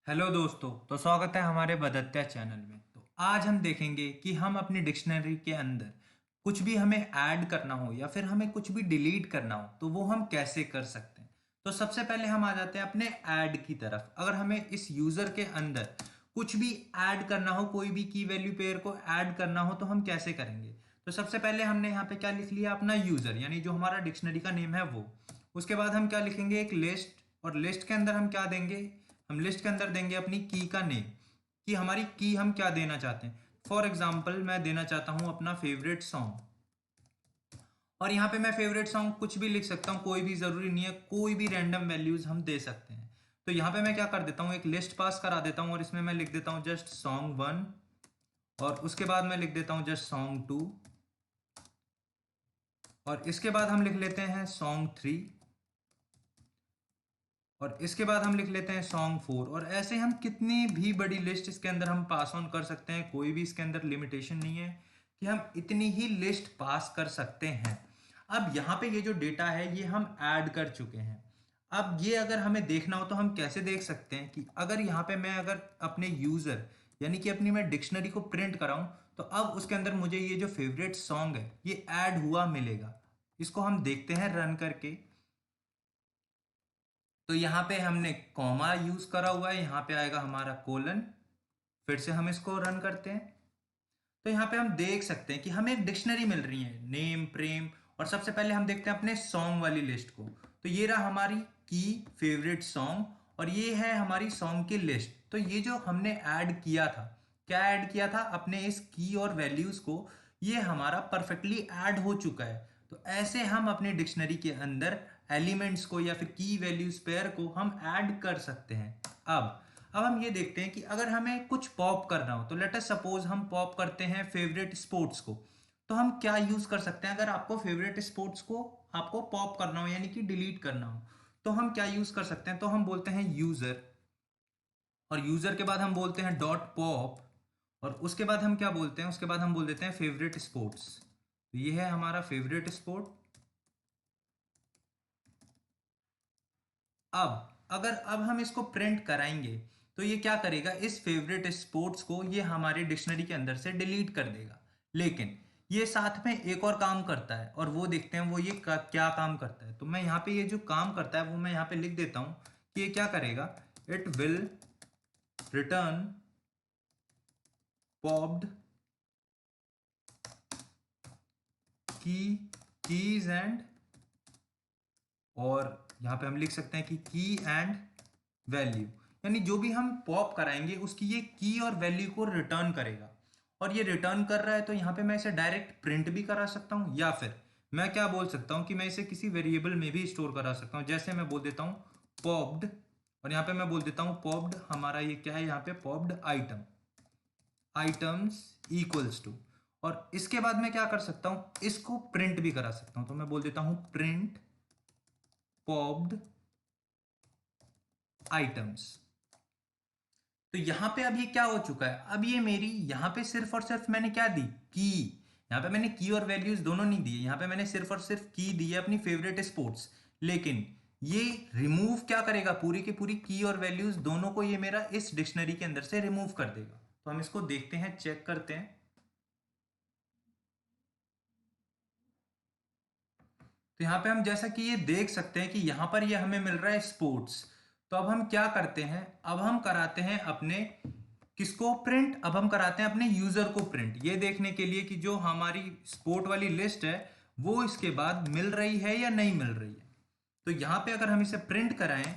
Hello दोस्तों। तो स्वागत है हमारे बदत्या चैनल में। तो आज हम देखेंगे कि हम अपनी डिक्शनरी के अंदर कुछ भी हमें ऐड करना हो या फिर हमें कुछ भी डिलीट करना हो तो वो हम कैसे कर सकते हैं। तो सबसे पहले हम आ जाते हैं अपने ऐड की तरफ। अगर हमें इस यूज़र के अंदर कुछ भी ऐड करना हो, कोई भी की वैल्यू पेयर को ऐड करना हो तो हम कैसे करेंगे। तो सबसे पहले हमने यहाँ पे क्या लिख लिया, अपना यूज़र यानी जो हमारा डिक्शनरी का नेम है वो। उसके बाद हम क्या लिखेंगे, एक लिस्ट। और लिस्ट के अंदर हम क्या देंगे, हम लिस्ट के अंदर देंगे अपनी की का नेम, कि हमारी की हम क्या देना चाहते हैं। फॉर एग्जाम्पल मैं देना चाहता हूं अपना फेवरेट सॉन्ग, और यहाँ पे मैं फेवरेट सॉन्ग कुछ भी लिख सकता हूँ, कोई भी जरूरी नहीं है, कोई भी रैंडम वैल्यूज हम दे सकते हैं। तो यहाँ पे मैं क्या कर देता हूँ, एक लिस्ट पास करा देता हूँ और इसमें मैं लिख देता हूँ जस्ट सॉन्ग 1, और उसके बाद मैं लिख देता हूँ जस्ट सॉन्ग 2, और इसके बाद हम लिख लेते हैं सॉन्ग 3, और इसके बाद हम लिख लेते हैं सॉन्ग 4। और ऐसे हम कितनी भी बड़ी लिस्ट इसके अंदर हम पास ऑन कर सकते हैं, कोई भी इसके अंदर लिमिटेशन नहीं है कि हम इतनी ही लिस्ट पास कर सकते हैं। अब यहाँ पे ये जो डेटा है ये हम ऐड कर चुके हैं। अब ये अगर हमें देखना हो तो हम कैसे देख सकते हैं कि अगर यहाँ पे मैं अगर अपने यूजर यानी कि अपनी मैं डिक्शनरी को प्रिंट कराऊं तो अब उसके अंदर मुझे ये जो फेवरेट सॉन्ग है ये ऐड हुआ मिलेगा। इसको हम देखते हैं रन करके। तो यहाँ पे हमने कॉमा यूज करा हुआ है, यहाँ पे आएगा हमारा कोलन। फिर से हम इसको रन करते हैं। तो यहाँ पे हम देख सकते हैं कि हमें एक डिक्शनरी मिल रही है, नेम, प्रेम। और सबसे पहले हम देखते हैं अपने सॉन्ग वाली लिस्ट को। तो ये रहा हमारी की फेवरेट सॉन्ग, और ये है हमारी सॉन्ग की लिस्ट। तो ये जो हमने ऐड किया था, क्या ऐड किया था, अपने इस की और वैल्यूज को, ये हमारा परफेक्टली ऐड हो चुका है। तो ऐसे हम अपने डिक्शनरी के अंदर एलिमेंट्स को या फिर की वैल्यूज पेयर को हम ऐड कर सकते हैं। अब हम ये देखते हैं कि अगर हमें कुछ पॉप करना हो, तो लेट अस सपोज हम पॉप करते हैं फेवरेट स्पोर्ट्स को। तो हम क्या यूज कर सकते हैं, अगर आपको फेवरेट स्पोर्ट्स को आपको पॉप करना हो यानी कि डिलीट करना हो, तो हम क्या यूज कर सकते हैं। तो हम बोलते हैं यूजर, और यूजर के बाद हम बोलते हैं डॉट पॉप, और उसके बाद हम क्या बोलते हैं, उसके बाद हम बोल देते हैं फेवरेट स्पोर्ट्स। तो ये है हमारा फेवरेट स्पोर्ट। अब हम इसको प्रिंट कराएंगे तो ये क्या करेगा, इस फेवरेट स्पोर्ट्स को ये हमारी डिक्शनरी के अंदर से डिलीट कर देगा। लेकिन ये साथ में एक और काम करता है, और वो देखते हैं वो ये क्या काम करता है। तो मैं यहाँ पे ये जो काम करता है वो मैं यहाँ पे लिख देता हूँ कि ये क्या करेगा, इट विल रिटर्न पॉप्ड की कीज एंड, और यहाँ पे हम लिख सकते हैं कि की एंड वैल्यू, यानी जो भी हम पॉप कराएंगे उसकी ये की और वैल्यू को रिटर्न करेगा। और ये रिटर्न कर रहा है तो यहाँ पे मैं इसे डायरेक्ट प्रिंट भी करा सकता हूँ, या फिर मैं क्या बोल सकता हूँ कि मैं इसे किसी वेरिएबल में भी स्टोर करा सकता हूँ। जैसे मैं बोल देता हूँ पॉप्ड, और यहाँ पे मैं बोल देता हूँ पॉप्ड, हमारा ये क्या है यहाँ पे, popped item, items equals to. और इसके बाद मैं क्या कर सकता हूँ, इसको प्रिंट भी करा सकता हूँ। तो मैं बोल देता हूँ प्रिंट पॉप्ड आइटम्स। तो यहां पे अब ये क्या हो चुका है, अब ये मेरी यहां पे सिर्फ और सिर्फ मैंने क्या दी, की। यहां पे मैंने की और वैल्यूज दोनों नहीं दिए, यहां पे मैंने सिर्फ और सिर्फ की दी है अपनी फेवरेट स्पोर्ट्स। लेकिन ये रिमूव क्या करेगा, पूरी की पूरी की और वैल्यूज दोनों को ये मेरा इस डिक्शनरी के अंदर से रिमूव कर देगा। तो हम इसको देखते हैं, चेक करते हैं। तो यहाँ पे हम जैसा कि ये देख सकते हैं कि यहाँ पर ये हमें मिल रहा है स्पोर्ट्स। तो अब हम क्या करते हैं, अब हम कराते हैं अपने किसको प्रिंट, अब हम कराते हैं अपने यूजर को प्रिंट, ये देखने के लिए कि जो हमारी स्पोर्ट वाली लिस्ट है वो इसके बाद मिल रही है या नहीं मिल रही है। तो यहाँ पे अगर हम इसे प्रिंट कराएं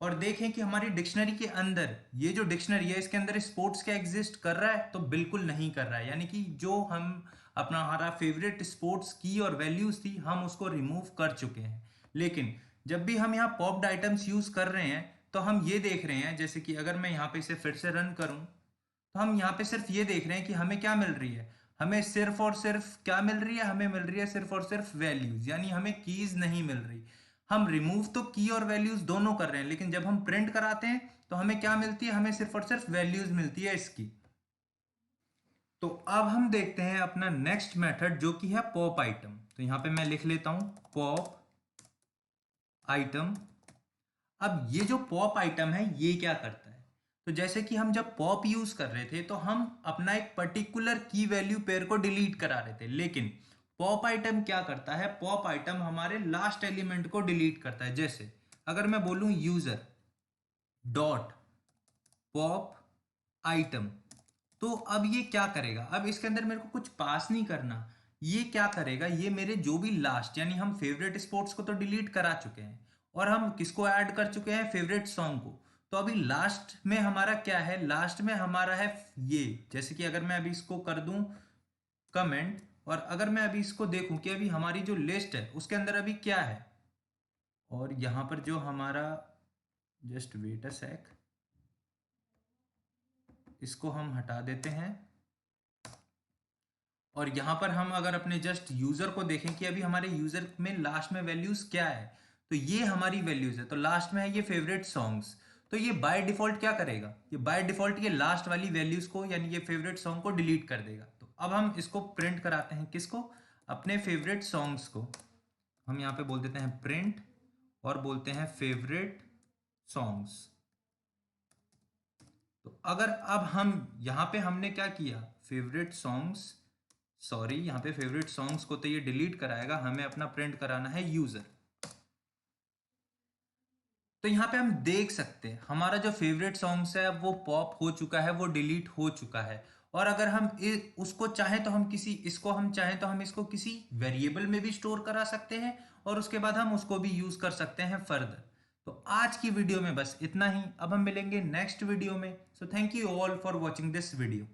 और देखें कि हमारी डिक्शनरी के अंदर ये जो डिक्शनरी है इसके अंदर स्पोर्ट्स क्या एग्जिस्ट कर रहा है, तो बिल्कुल नहीं कर रहा है। यानी कि जो हम अपना हमारा फेवरेट स्पोर्ट्स की और वैल्यूज थी हम उसको रिमूव कर चुके हैं। लेकिन जब भी हम यहाँ पॉप्ड आइटम्स यूज कर रहे हैं तो हम ये देख रहे हैं, जैसे कि अगर मैं यहाँ पे इसे फिर से रन करूं तो हम यहाँ पे सिर्फ ये देख रहे हैं कि हमें क्या मिल रही है, हमें सिर्फ और सिर्फ क्या मिल रही है, हमें मिल रही है सिर्फ और सिर्फ वैल्यूज, यानी हमें कीज नहीं मिल रही। हम रिमूव तो की और वैल्यूज दोनों कर रहे हैं, लेकिन जब हम प्रिंट कराते हैं तो हमें क्या मिलती है, हमें सिर्फ और सिर्फ वैल्यूज मिलती है इसकी। तो अब हम देखते हैं अपना नेक्स्ट मेथड जो कि है पॉप आइटम। तो यहां पे मैं लिख लेता हूं पॉप आइटम। अब ये जो पॉप आइटम है ये क्या करता है, तो जैसे कि हम जब पॉप यूज कर रहे थे तो हम अपना एक पर्टिकुलर की वैल्यू पेयर को डिलीट करा रहे थे, लेकिन पॉप आइटम क्या करता है, पॉप आइटम हमारे लास्ट एलिमेंट को डिलीट करता है। जैसे अगर मैं बोलूं यूजर डॉट पॉप आइटम, तो अब ये क्या करेगा, अब इसके अंदर मेरे को कुछ पास नहीं करना, ये क्या करेगा, ये मेरे जो भी लास्ट, यानी हम फेवरेट स्पोर्ट्स को तो डिलीट करा चुके हैं और हम किसको ऐड कर चुके हैं, फेवरेट सॉन्ग को। तो अभी लास्ट में हमारा क्या है, लास्ट में हमारा है ये। जैसे कि अगर मैं अभी इसको कर दूं कमेंट, और अगर मैं अभी इसको देखूं कि अभी हमारी जो लिस्ट है उसके अंदर अभी क्या है, और यहां पर जो हमारा, जस्ट वेट अ सेक, इसको हम हटा देते हैं और यहां पर हम अगर अपने जस्ट यूजर को देखें कि अभी हमारे यूजर में लास्ट में वैल्यूज क्या है, तो ये हमारी वैल्यूज है। तो लास्ट में है ये फेवरेट सॉन्ग्स, तो ये बाय डिफॉल्ट क्या करेगा, ये बाय डिफॉल्ट ये लास्ट वाली वैल्यूज को, यानी ये फेवरेट सॉन्ग को डिलीट कर देगा। तो अब हम इसको प्रिंट कराते हैं, किसको, अपने फेवरेट सॉन्ग्स को। हम यहाँ पे बोल देते हैं प्रिंट और बोलते हैं फेवरेट सॉन्ग्स। तो अगर अब हम यहाँ पे हमने क्या किया, फेवरेट सॉन्ग्स, सॉरी यहाँ पे फेवरेट सॉन्ग्स को तो ये डिलीट कराएगा, हमें अपना प्रिंट कराना है यूजर। तो यहाँ पे हम देख सकते हैं हमारा जो फेवरेट सॉन्ग्स है वो पॉप हो चुका है, वो डिलीट हो चुका है। और अगर हम उसको चाहें तो हम किसी, इसको हम चाहें तो हम इसको किसी वेरिएबल में भी स्टोर करा सकते हैं और उसके बाद हम उसको भी यूज कर सकते हैं फर्दर। तो आज की वीडियो में बस इतना ही, अब हम मिलेंगे नेक्स्ट वीडियो में। So thank you all for watching this video.